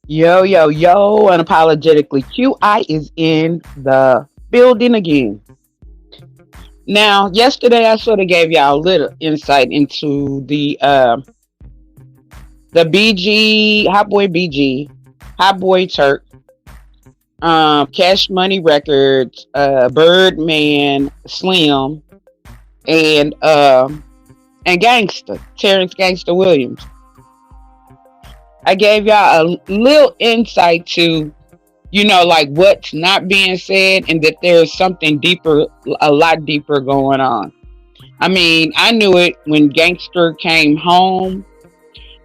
Yo, yo, yo, unapologetically QI is in the building again. Now, yesterday I sort of gave y'all a little insight into the BG, Hot Boy BG, Hot Boy Turk, Cash Money Records, Birdman, Slim, and Gangster, Terrence Gangster Williams. I gave y'all a little insight to like what's not being said and that there's something deeper, a lot deeper going on. I mean, I knew it when Gangster came home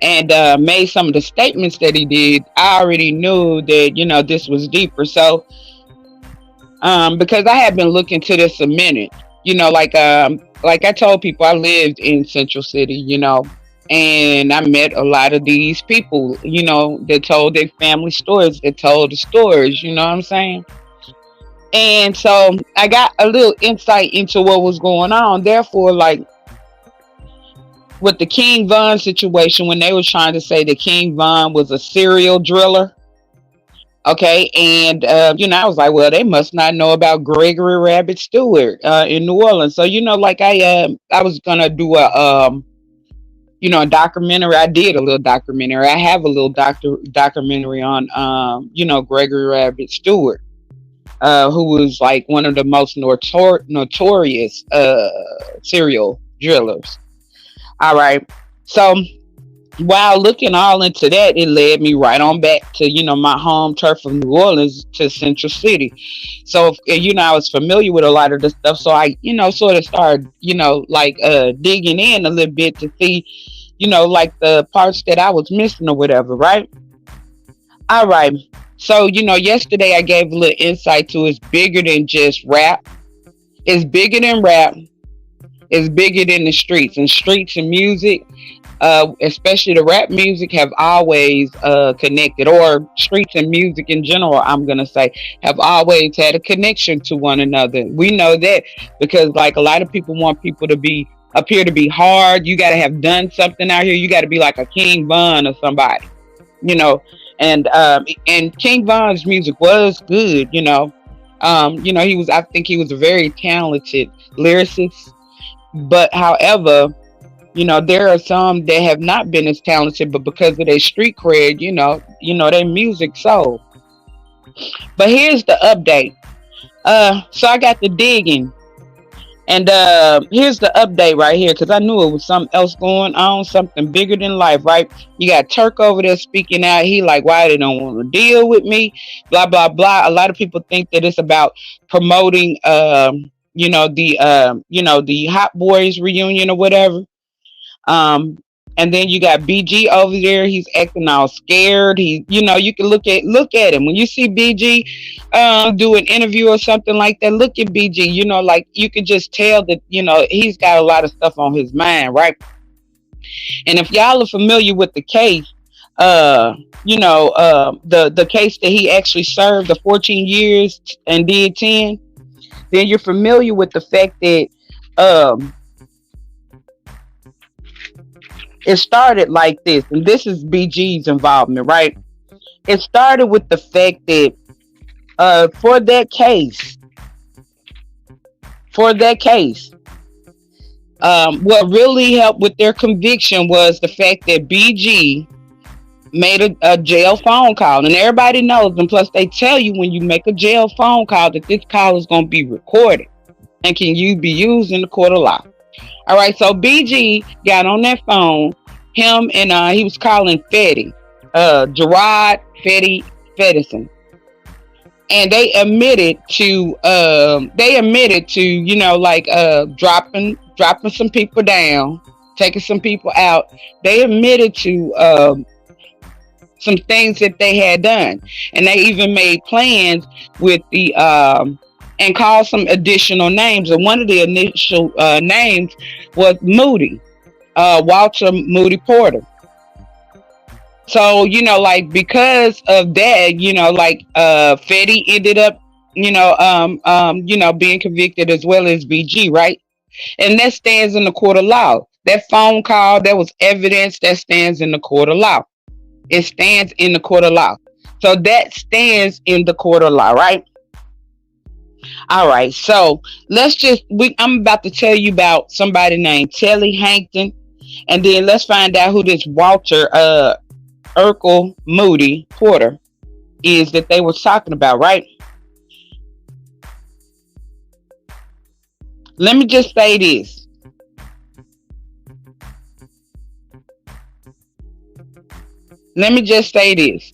and made some of the statements that he did. I already knew that, this was deeper. So, because I had been looking to this a minute, like I told people, I lived in Central City, and I met a lot of these people, that told their family stories, that told the stories, you know what I'm saying? And so I got a little insight into what was going on. Therefore, like with the King Von situation, when they was trying to say that King Von was a serial driller, okay, and I was like, well, they must not know about Gregory Rabbit Stewart in New Orleans. So like I was gonna do a documentary. I did a little documentary. I have a little documentary on Gregory Rabbit Stewart, who was like one of the most notorious serial drillers. All right. So while looking all into that, it led me right on back to, my home turf of New Orleans, to Central City. So, I was familiar with a lot of the stuff. So I, sort of started, digging in a little bit to see, like the parts that I was missing or whatever. Right. All right. So, yesterday I gave a little insight to it's bigger than just rap. It's bigger than rap. It's bigger than the streets, and streets and music, especially the rap music, have always connected, or streets and music in general, I'm going to say, have always had a connection to one another. We know that because like a lot of people want people to appear to be hard. You got to have done something out here. You got to be like a King Von or somebody, you know, and King Von's music was good, I think he was a very talented lyricist. But however, there are some that have not been as talented, but because of their street cred, their music sold. But here's the update. So I got the digging, and here's the update right here, because I knew it was something else going on, something bigger than life, right? You got Turk over there speaking out. He like, why they don't want to deal with me? Blah blah blah. A lot of people think that it's about promoting, the Hot Boys reunion or whatever. Um, and then you got BG over there. He's acting all scared. You can look at him when you see BG do an interview or something like that. Look at BG. Like you can just tell that he's got a lot of stuff on his mind, right? And if y'all are familiar with the case, the case that he actually served the 14 years and did 10, then you're familiar with the fact that um, it started like this, and this is BG's involvement, right? It started with the fact that for that case, for that case, what really helped with their conviction was the fact that BG made a jail phone call, and everybody knows, and plus they tell you when you make a jail phone call that this call is going to be recorded and can be used in the court of law. All right, so BG got on that phone, him and he was calling Fetty, Gerard Fettison, and they admitted to dropping some people down, taking some people out. They admitted to some things that they had done, and they even made plans with the and called some additional names. And one of the initial names was Moody, Walter Moody Porter. So because of that, Fetty ended up being convicted as well as BG, right? And that stands in the court of law. That phone call, that was evidence that stands in the court of law. It stands in the court of law. So that stands in the court of law, right? All right. So I'm about to tell you about somebody named Telly Hankton, and then let's find out who this Walter Urkel Moody Porter is that they were talking about, right? Let me just say this. Let me just say this.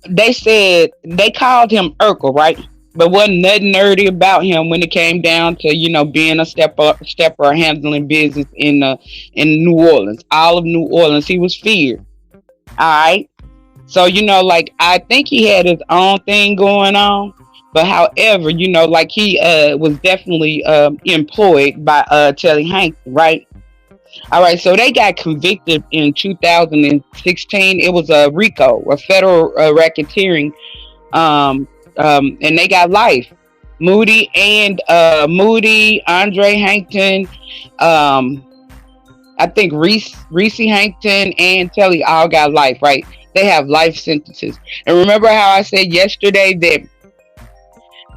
They said they called him Urkel, right? But wasn't nothing nerdy about him when it came down to, being a stepper or handling business in New Orleans. All of New Orleans, he was feared. All right. So, like, I think he had his own thing going on. But however, like, he was definitely employed by Telly Hank, right? All right, so they got convicted in 2016. It was a RICO, a federal racketeering, and they got life. Moody, Andre Hankton, I think Reese Hankton, and Telly all got life, right? They have life sentences. And remember how I said yesterday that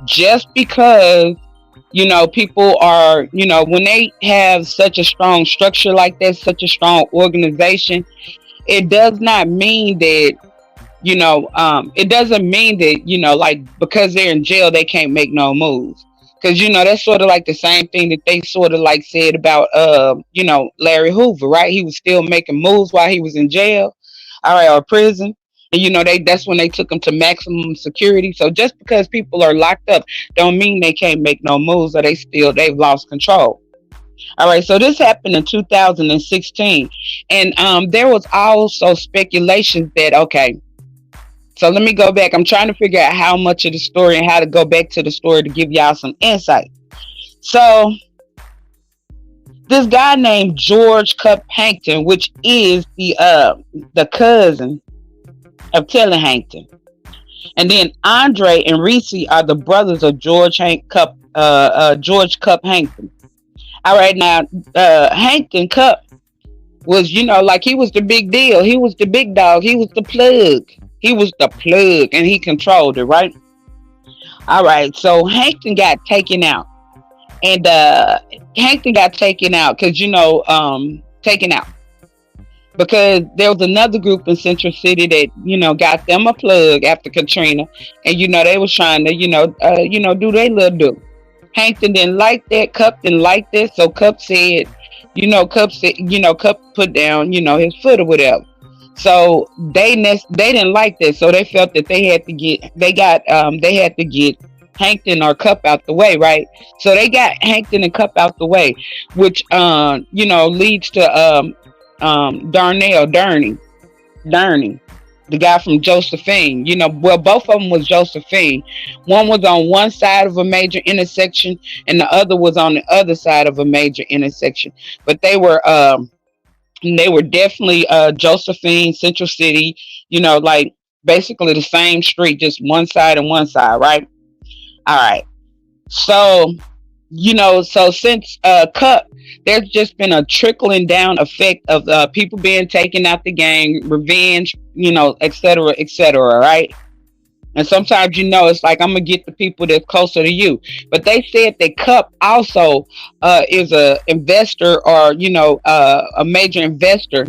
just because people are, when they have such a strong structure like that, such a strong organization, it does not mean that, it doesn't mean that, like, because they're in jail, they can't make no moves. Because, that's sort of like the same thing that they sort of like said about, Larry Hoover, right? He was still making moves while he was in jail, all right, or prison. And, that's when they took him to maximum security. So just because people are locked up don't mean they can't make no moves, or they've lost control. All right, so this happened in 2016. And there was also speculations that, okay, so let me go back. I'm trying to figure out how much of the story and how to go back to the story to give y'all some insight. So this guy named George Cup Hankton, which is the cousin of Telly Hankton, and then Andre and Reese are the brothers of George Cup Hankton. All right, now Hankton Cup was, like, he was the big deal. He was the big dog. He was the plug. He was the plug, and he controlled it, right? All right, so Hankton got taken out, and Hankton got taken out because taken out because there was another group in Central City that got them a plug after Katrina, and they was trying to do their little do. Hankton didn't like that. Cup didn't like that, so Cup said, Cup put down his foot or whatever. So they didn't like that, so they felt that they had to get Hankton or Cup out the way, right? So they got Hankton and Cup out the way, which leads to Durney, the guy from Josephine. Well, both of them was Josephine. One was on one side of a major intersection, and the other was on the other side of a major intersection. But they were definitely Josephine, Central City. Like basically the same street, just one side and one side, right? All right. So so since Cup, there's just been a trickling down effect of people being taken out the game, revenge, et cetera, right? And sometimes, it's like, I'm going to get the people that's closer to you. But they said that Cup also is a investor, or, a major investor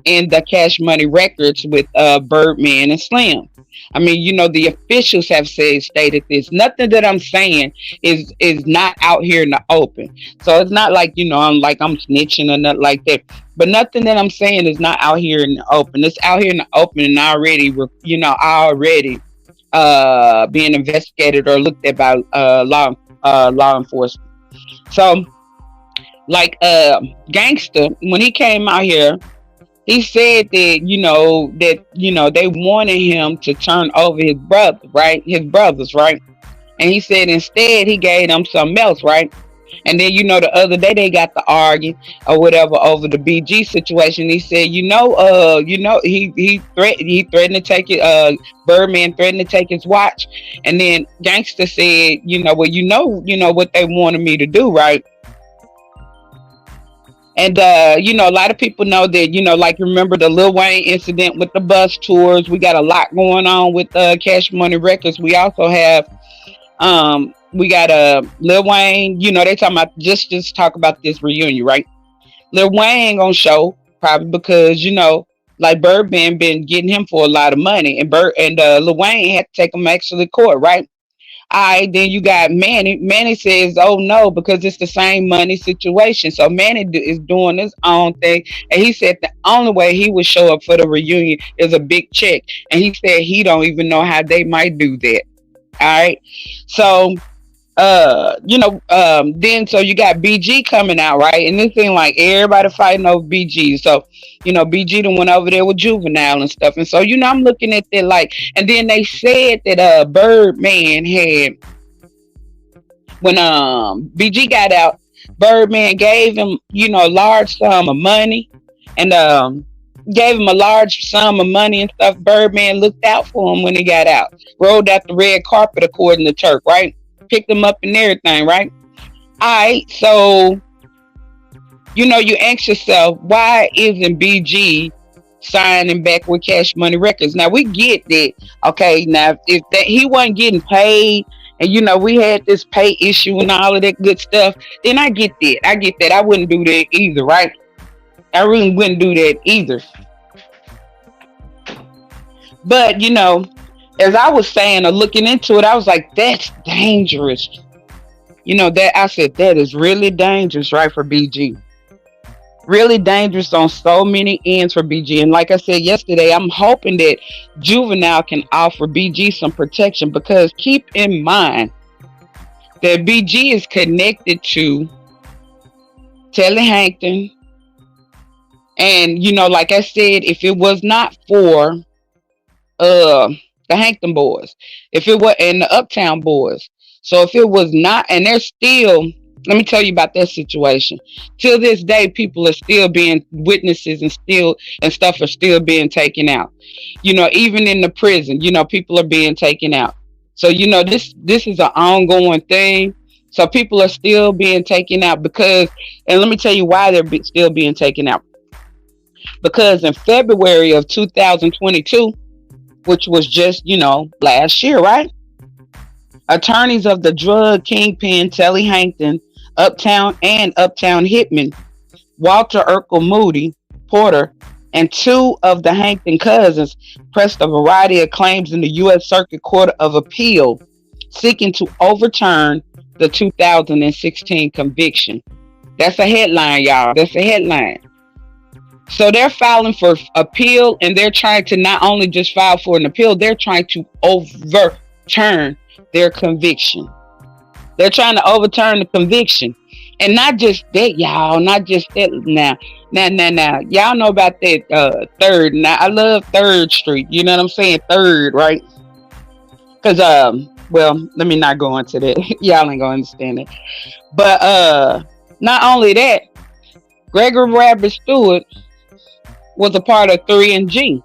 in the Cash Money records with Birdman and Slim. I mean, the officials have stated this. Nothing that I'm saying is not out here in the open. So it's not like, I'm snitching or nothing like that. But nothing that I'm saying is not out here in the open. It's out here in the open and already being investigated or looked at by law enforcement. So, like Gangster, when he came out here, he said that they wanted him to turn over his brother, right? His brothers, right? And he said instead he gave them something else, right? And then the other day they got to argue or whatever over the BG situation. He said, he threatened to take it. Birdman threatened to take his watch, and then Gangster said, what they wanted me to do, right? And a lot of people know that, like, remember the Lil Wayne incident with the bus tours. We got a lot going on with Cash Money Records. We also have we got Lil Wayne. They talking about just talk about this reunion, right? Lil Wayne ain't gonna show, probably because like Birdman been getting him for a lot of money, and Lil Wayne had to take him actually to court, right? All right, then you got Manny. Manny says, "Oh no," because it's the same money situation. So Manny is doing his own thing, and he said the only way he would show up for the reunion is a big check, and he said he don't even know how they might do that. All right, so then so you got BG coming out, right? And this thing like everybody fighting over BG. So, BG done went over there with Juvenile and stuff. And so, I'm looking at that like, and then they said that Birdman had, when BG got out, Birdman gave him, a large sum of money, and gave him a large sum of money and stuff. Birdman looked out for him when he got out. Rolled out the red carpet according to Turk, right? Picked them up and everything, right? All right, so you ask yourself, why isn't BG signing back with Cash Money Records? Now we get that, okay. Now if that he wasn't getting paid, and we had this pay issue and all of that good stuff, then I get that. I wouldn't do that either, right? I really wouldn't do that either. But as I was saying or looking into it, I was like, that's dangerous. That I said that is really dangerous, right, for BG. Really dangerous on so many ends for BG. And like I said yesterday, I'm hoping that Juvenile can offer BG some protection, because keep in mind that BG is connected to Telly Hankton. And like I said, if it was not for the Hankton Boys, if it was, and the Uptown Boys. So if it was not, and they're still, let me tell you about that situation. Till this day, people are still being witnesses, and stuff are still being taken out. Even in the prison, people are being taken out. So this is an ongoing thing. So people are still being taken out because, and let me tell you why they're still being taken out. Because in February of 2022, which was just, last year, right? Attorneys of the drug kingpin Telly Hankton, Uptown hitman Walter Urkel Moody Porter, and two of the Hankton cousins pressed a variety of claims in the U.S. Circuit Court of Appeal, seeking to overturn the 2016 conviction. That's a headline, y'all. That's a headline. So they're filing for appeal, and they're trying to not only just file for an appeal, they're trying to overturn their conviction. They're trying to overturn the conviction. And not just that, y'all. Not just that. Now. Y'all know about that Third. Now, I love Third Street. You know what I'm saying? Third, right? Because, well, let me not go into that. Y'all ain't going to understand it. But not only that, Gregory Rabbit Stewart was a part of 3 and G.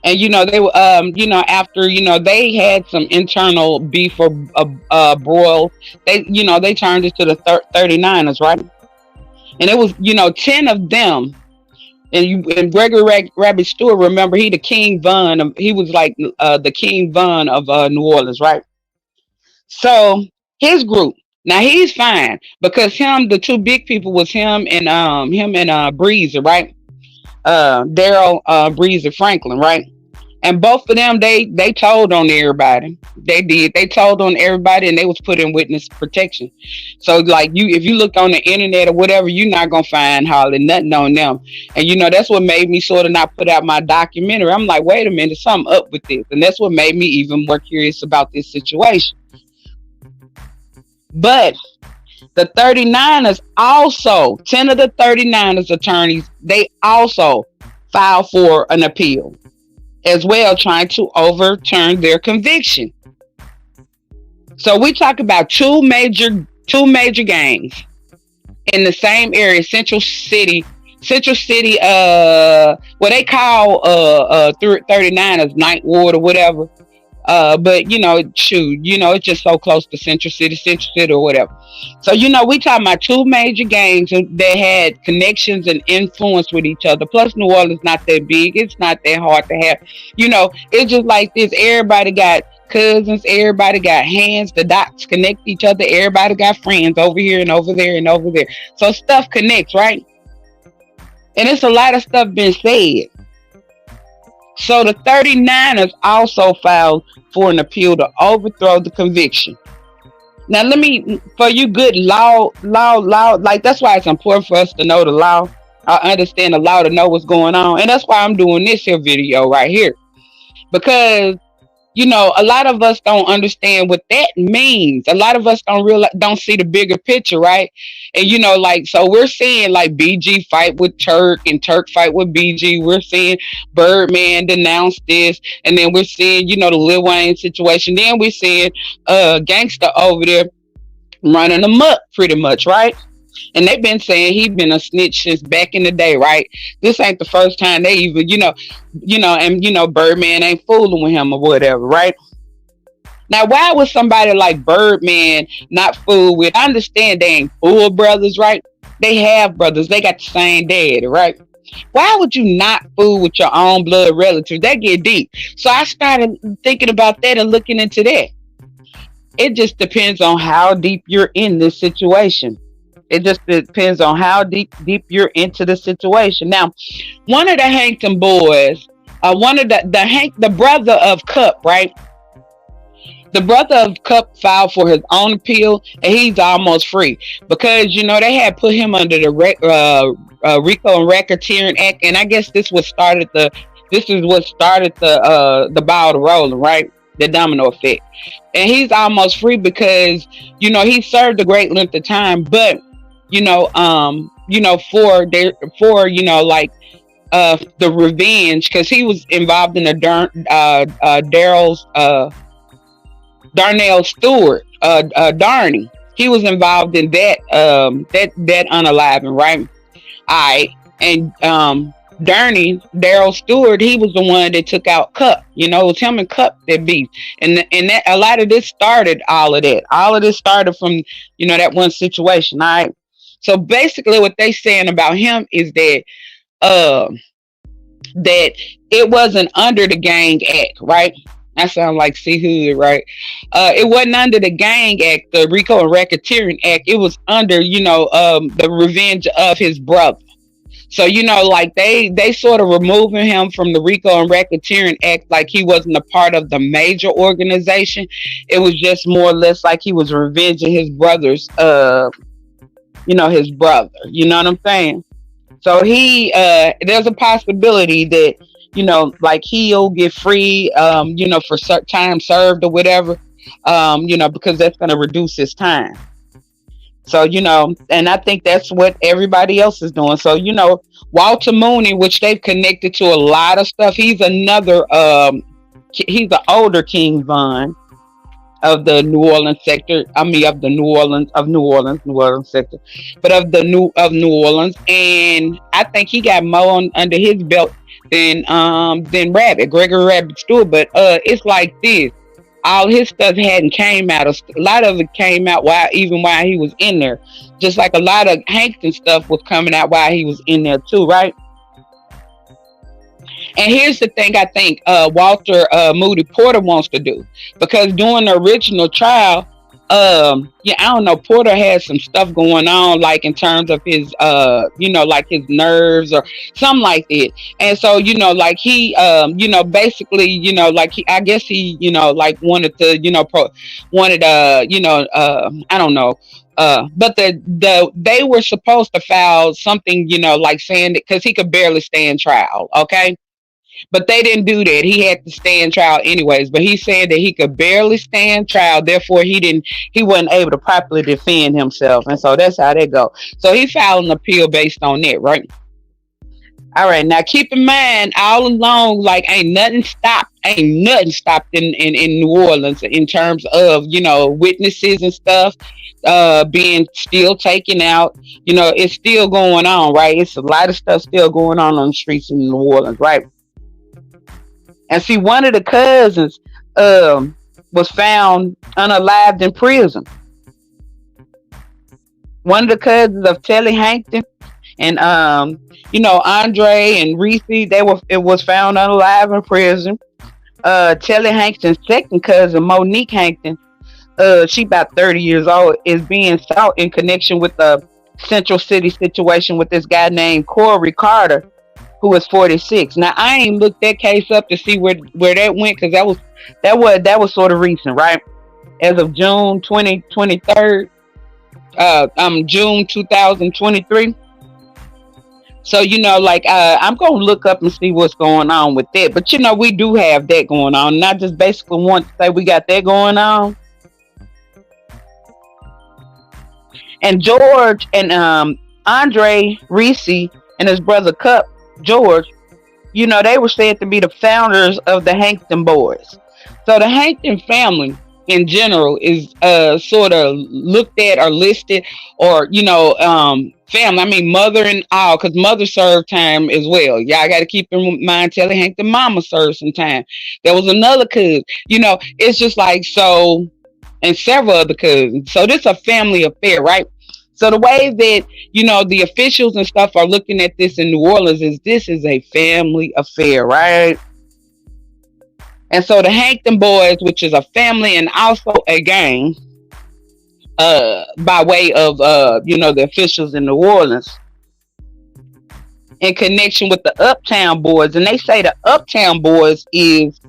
And they were after they had some internal beef or broil, they turned it to the 39ers, right? And it was 10 of them, and Gregory Rabbit Stewart, remember, he the King Von, he was like the King Von of New Orleans, right? So his group, now he's fine, because the two big people was him and Breezer, right? Daryl Breezer Franklin, right? And both of them, they told on everybody. They did. They told on everybody, and they was put in witness protection. So like if you look on the internet or whatever, you're not gonna find hardly nothing on them. And that's what made me sort of not put out my documentary. I'm like, wait a minute, something up with this. And that's what made me even more curious about this situation. But the 39ers also, 10 of the 39ers attorneys, they also filed for an appeal as well, trying to overturn their conviction. So we talk about two major gangs in the same area, Central City, what they call 39ers, Ninth Ward or whatever. But shoot, it's just so close to Central City or whatever. So we talking about two major gangs that had connections and influence with each other. Plus, New Orleans not that big; it's not that hard to have. It's just like this. Everybody got cousins. Everybody got hands. The dots connect each other. Everybody got friends over here and over there and over there. So stuff connects, right? And it's a lot of stuff been said. So the 39ers also filed for an appeal to overthrow the conviction. Now, for you good law, like that's why it's important for us to know the law. I understand the law to know what's going on. And that's why I'm doing this here video right here. Because a lot of us don't understand what that means. A lot of us don't see the bigger picture, right? And so we're seeing like BG fight with Turk and Turk fight with BG. We're seeing Birdman denounce this, and then we're seeing the Lil Wayne situation. Then we're seeing Gangsta over there running amok, pretty much, right? And they've been saying he's been a snitch since back in the day, right? This ain't the first time they even, and Birdman ain't fooling with him or whatever, right? Now, why would somebody like Birdman not fool with? I understand they ain't full brothers, right? They have brothers. They got the same daddy, right? Why would you not fool with your own blood relatives? That get deep. So I started thinking about that and looking into that. It just depends on how deep you're in this situation. It just depends on how deep you're into the situation. Now, one of the Hankton boys, one of the brother of Cup, right? The brother of Cup filed for his own appeal, and he's almost free because they had put him under the RICO and Racketeering Act, and I guess this is what started the ball to rolling, right? The domino effect, and he's almost free because he served a great length of time, but the revenge, because he was involved in Darnell Stewart, Darney. He was involved in that unaliving, right? Alright. And Daryl Stewart, he was the one that took out Cup. It was him and Cup that beat. And that a lot of this started all of that. All of this started from, that one situation. All right. So basically what they saying about him is that that it wasn't under the Gang Act, right? That sounds like C Hood, right? It wasn't under the Gang Act, the RICO and Racketeering Act. It was under, the revenge of his brother. So, like they sort of removing him from the RICO and Racketeering Act like he wasn't a part of the major organization. It was just more or less like he was revenging his brother's his brother. You know what I'm saying? So there's a possibility that, like he'll get free, for certain time served or whatever, because that's going to reduce his time. So, and I think that's what everybody else is doing. So, Walter Mooney, which they've connected to a lot of stuff. He's another, he's the older King Von of the New Orleans sector. I mean, of the New Orleans sector, but of New Orleans. And I think he got more under his belt than Gregory Rabbit Stewart. But it's like this. All his stuff hadn't came out. A lot of it came out while he was in there. Just like a lot of Hankton stuff was coming out while he was in there too, right? And here's the thing I think Walter Moody Porter wants to do. Because during the original trial, I don't know, Porter had some stuff going on, like in terms of his, like his nerves or something like that. And so, like he, basically, like I guess he, like wanted to, I don't know. But they were supposed to file something, like saying that because he could barely stand trial. Okay. But they didn't do that. He had to stand trial anyways. But he said that he could barely stand trial. Therefore, he wasn't able to properly defend himself. And so that's how that go. So he filed an appeal based on that, right? All right. Now, keep in mind, all along, like, ain't nothing stopped in New Orleans in terms of, witnesses and stuff being still taken out. It's still going on, right? It's a lot of stuff still going on the streets in New Orleans, right? And see, one of the cousins um was found unalived in prison. One of the cousins of Telly Hankton and Andre and Reese, it was found unalive in prison. Telly Hankton's second cousin, Monique Hankton, she about 30 years old, is being sought in connection with the Central City situation with this guy named Corey Carter, who was 46. Now I ain't looked that case up to see where that went, because that was sort of recent, right? As of June 2023, June 2023. So I'm gonna look up and see what's going on with that. But we do have that going on. And I just basically want to say we got that going on. And George and Andre Reese and his brother Cup George, they were said to be the founders of the Hankton Boys. So the Hankton family in general is sort of looked at or listed, or family. I mean mother and all, because mother served time as well. Y'all got to keep in mind, Telly Hankton mama served some time. There was another cousin. It's just like so, and several other cousins. So this is a family affair, right? So the way that the officials and stuff are looking at this in New Orleans is this is a family affair, right? And so the Hankton Boys, which is a family and also a gang, by way of the officials in New Orleans, in connection with the Uptown Boys, and they say the Uptown Boys is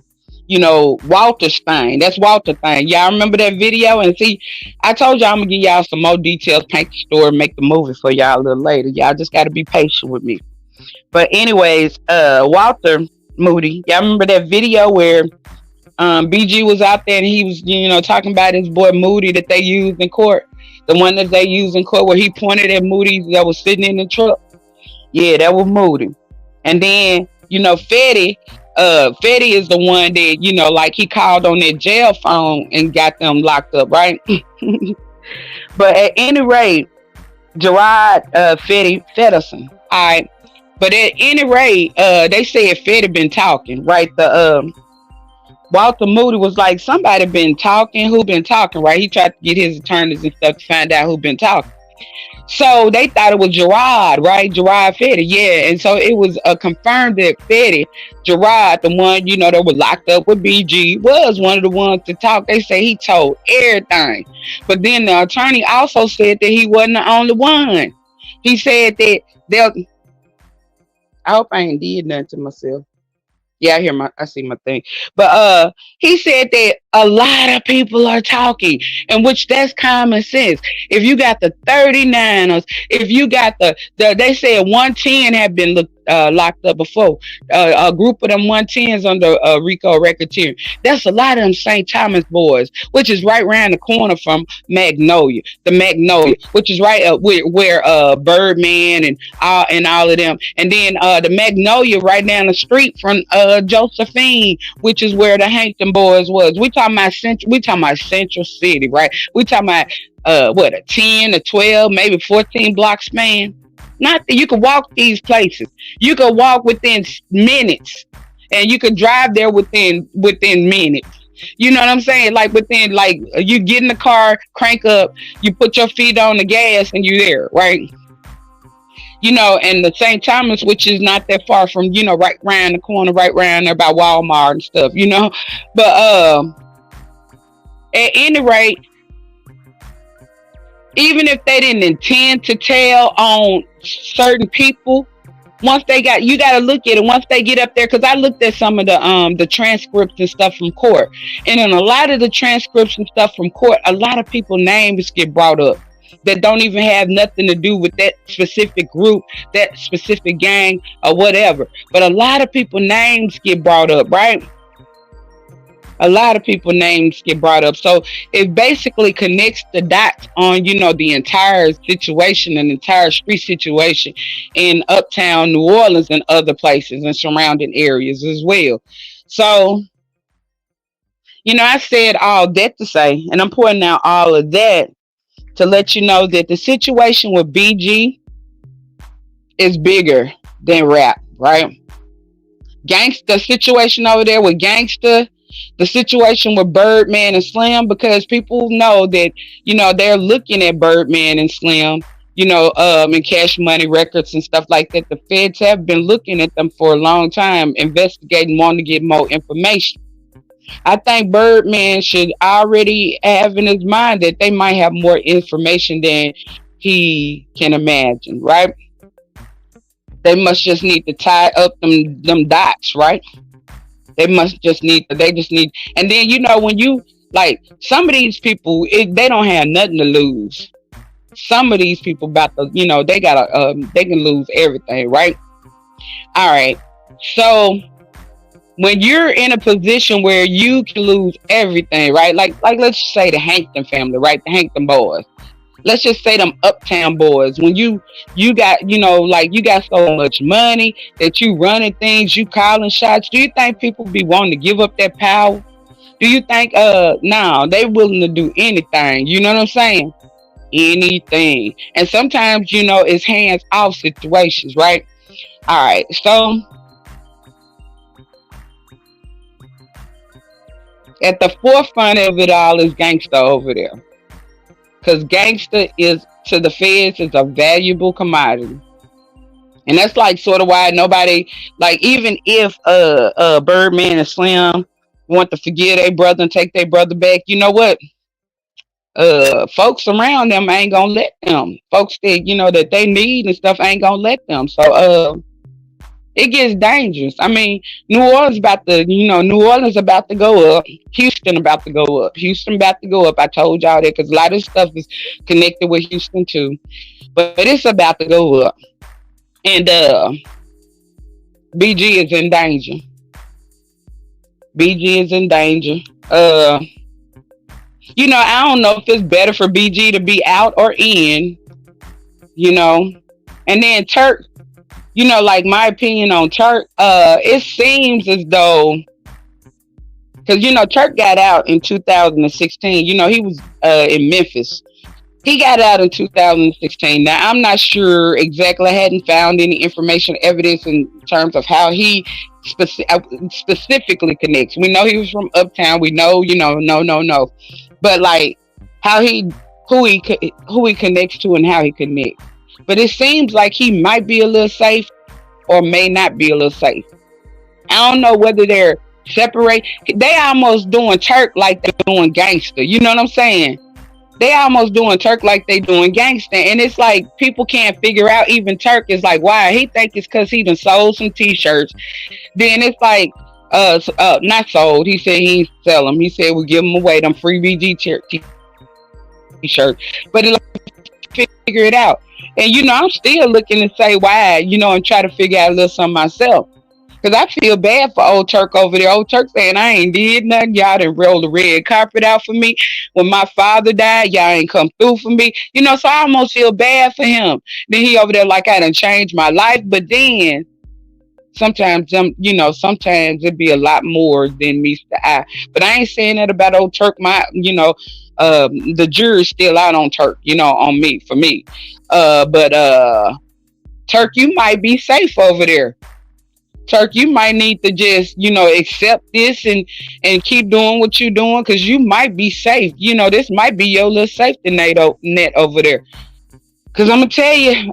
Walter's thing. That's Walter thing. Y'all remember that video? And see, I told y'all I'm gonna give y'all some more details, paint the story, make the movie for y'all a little later. Y'all just gotta be patient with me. But anyways, Walter Moody, y'all remember that video where BG was out there and he was, talking about his boy Moody that they used in court. The one that they used in court where he pointed at Moody that was sitting in the truck. Yeah, that was Moody. And then, Fetty is the one that, like he called on their jail phone and got them locked up, right? But at any rate, Gerard Fetty Fedderson. All right. But at any rate, they said Fetty been talking, right? The Walter Moody was like, somebody been talking. Who been talking, right? He tried to get his attorneys and stuff to find out who been talking. So they thought it was Gerard, right? Gerard Fetty, yeah. And so it was confirmed that Fetty, Gerard, the one, that was locked up with BG, was one of the ones to talk. They say he told everything. But then the attorney also said that he wasn't the only one. He said that I hope I ain't did nothing to myself. Yeah, I see my thing. But he said that a lot of people are talking, in which that's common sense. If you got the 39ers, if you got they said 110 have been locked up before. A group of them 110s under Rico Racketeer. That's a lot of them St. Thomas boys, which is right around the corner from Magnolia. The Magnolia, which is right up where Birdman and all of them. And then the Magnolia right down the street from Josephine, which is where the Hankton Boys was. We talking about Central City, right? We talking about a 10 or 12, maybe 14 block span. Not that you could walk these places. You could walk within minutes, and you could drive there within minutes. You know what I'm saying? Like within, like you get in the car, crank up, you put your feet on the gas, and you there, right? And the St. Thomas, which is not that far from, right around the corner, right around there by Walmart and stuff, But at any rate, even if they didn't intend to tell on certain people, once they you got to look at it once they get up there, because I looked at some of the transcripts and stuff from court, and in a lot of the transcripts and stuff from court, a lot of people's names get brought up that don't even have nothing to do with that specific group, that specific gang, or whatever. But a lot of people's names get brought up, right? A lot of people's names get brought up. So it basically connects the dots on, the entire situation and entire street situation in Uptown New Orleans and other places and surrounding areas as well. So, I said all that to say, and I'm pointing out all of that to let you know that the situation with BG is bigger than rap, right? Gangsta situation over there with Gangsta The situation with Birdman and Slim, because people know that, they're looking at Birdman and Slim, and Cash Money Records and stuff like that. The feds have been looking at them for a long time, investigating, wanting to get more information. I think Birdman should already have in his mind that they might have more information than he can imagine, right? They must just need to tie up them dots, right? They just need, and then when you like some of these people, they don't have nothing to lose. Some of these people about to, they can lose everything, right? All right. So when you're in a position where you can lose everything, right? Like let's just say the Hankton family, right? The Hankton boys. Let's just say them Uptown boys. When you got, like you got so much money that you running things, you calling shots. Do you think people be wanting to give up that power? Do you think no, they willing to do anything? You know what I'm saying? Anything. And sometimes, it's hands off situations, right? All right. So at the forefront of it all is gangster over there. Because gangster is to the feds is a valuable commodity. And that's like sort of why nobody, like, even if Birdman and Slim want to forgive their brother and take their brother back, you know what? Folks around them ain't gonna let them. Folks that that they need and stuff ain't gonna let them. So it gets dangerous. I mean, New Orleans about to go up. Houston about to go up. Houston about to go up. I told y'all that because a lot of stuff is connected with Houston too. But it's about to go up. And BG is in danger. BG is in danger. I don't know if it's better for BG to be out or in, And then Turk, like my opinion on Turk, it seems as though, because, Turk got out in 2016. He was in Memphis. He got out in 2016. Now, I'm not sure exactly. I hadn't found any information, evidence in terms of how he specifically connects. We know he was from Uptown. We know, no. But like how who he connects to and how he connects. But it seems like he might be a little safe or may not be a little safe. I don't know whether they're separate. They almost doing Turk like they're doing gangster. You know what I'm saying? They almost doing Turk like they doing gangster. And it's like people can't figure out, even Turk is like, why? He think it's because he done sold some t-shirts. Then it's like, not sold. He said he ain't sell them. He said we give them away, them free BG t-shirt. But it like, figure it out. And I'm still looking to say why, and try to figure out a little something myself. Because I feel bad for old Turk over there. Old Turk saying, I ain't did nothing. Y'all done rolled the red carpet out for me. When my father died, y'all ain't come through for me. So I almost feel bad for him. Then he over there like I done changed my life. But then sometimes sometimes it be a lot more than meets the eye. But I ain't saying that about old Turk. The jury's still out on Turk, on me, for me. But Turk, you might be safe over there. Turk, you might need to just, accept this and keep doing what you're doing, because you might be safe. This might be your little safety net over there. Because I'm going to tell you,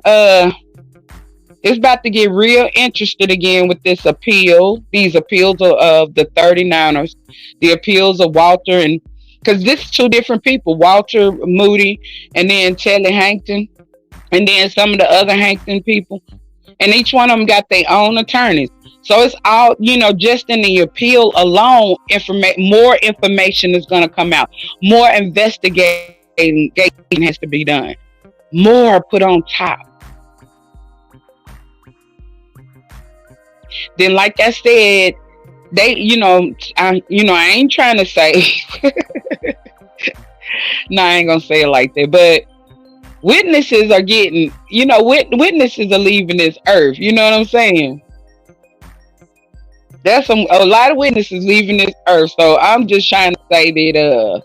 it's about to get real interested again with this appeal. These appeals of the 39ers. The appeals of Walter, and because this is two different people. Walter Moody and then Telly Hankton. And then some of the other Hankton people. And each one of them got their own attorneys. So it's all, just in the appeal alone, more information is going to come out. More investigating has to be done. More put on top. Then, like I said, they, I ain't trying to say, no, I ain't going to say it like that, but witnesses are getting, witnesses are leaving this earth. You know what I'm saying? There's a lot of witnesses leaving this earth. So I'm just trying to say that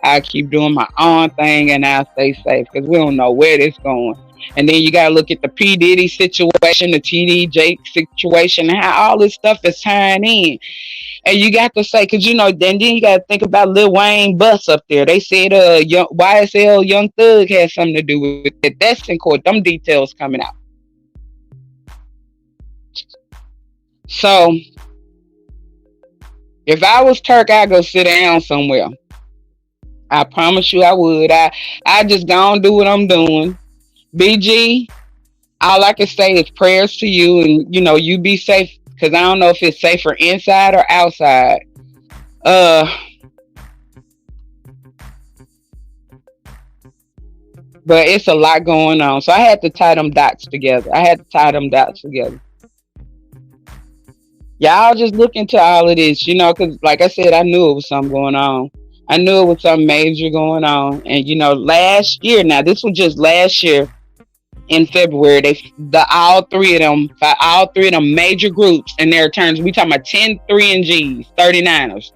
I keep doing my own thing and I'll stay safe, because we don't know where this going. And then you gotta look at the P. Diddy situation, the TD Jake situation, and how all this stuff is tying in. And you got to say, cause then you gotta think about Lil Wayne bus up there. They said YSL Young Thug had something to do with it. That's in court. Them details coming out. So if I was Turk, I'd go sit down somewhere. I promise you I would. I just go and do what I'm doing. BG, all I can say is prayers to you, and you be safe, because I don't know if it's safer inside or outside. Uh but it's a lot going on. So I had to tie them dots together. Y'all just look into all of this, because like I said, I knew it was something going on. I knew it was something major going on. And last year, now this was just last year in February, all three of them major groups and their attorneys. We talking about 10 3 and G's, 39ers.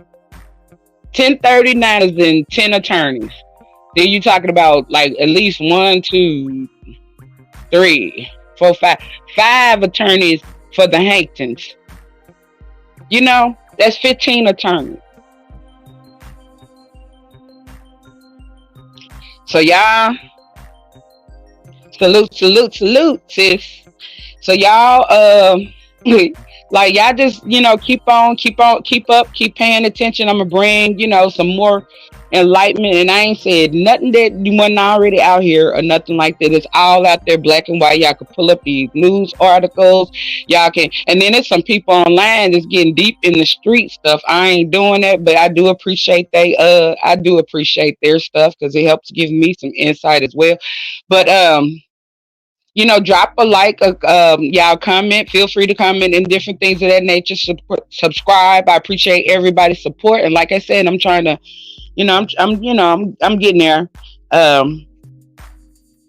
10 39ers and 10 attorneys. Then you talking about like at least 1, 2, 3, 4, 5 attorneys for the Hanktons. That's 15 attorneys. So y'all, salute, sis. So y'all, like y'all just keep up, keep paying attention. I'm gonna bring some more enlightenment, and I ain't said nothing that you wasn't already out here or nothing like that. It's all out there, black and white. Y'all can pull up these news articles. Y'all can, and then there's some people online that's getting deep in the street stuff. I ain't doing that, but I do appreciate their stuff, because it helps give me some insight as well. But drop a like, y'all comment. Feel free to comment and different things of that nature. Subscribe. I appreciate everybody's support. And like I said, I'm trying to, I'm getting there.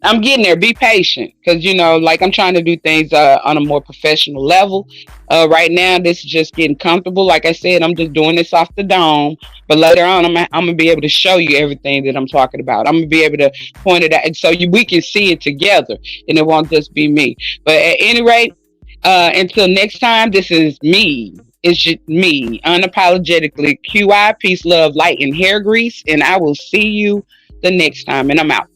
I'm getting there. Be patient, because like I'm trying to do things on a more professional level. Right now, this is just getting comfortable. Like I said, I'm just doing this off the dome. But later on, I'm gonna be able to show you everything that I'm talking about. I'm gonna be able to point it out, and so we can see it together, and it won't just be me. But at any rate, until next time, this is me. It's just me, unapologetically. QI, peace, love, light, and hair grease. And I will see you the next time. And I'm out.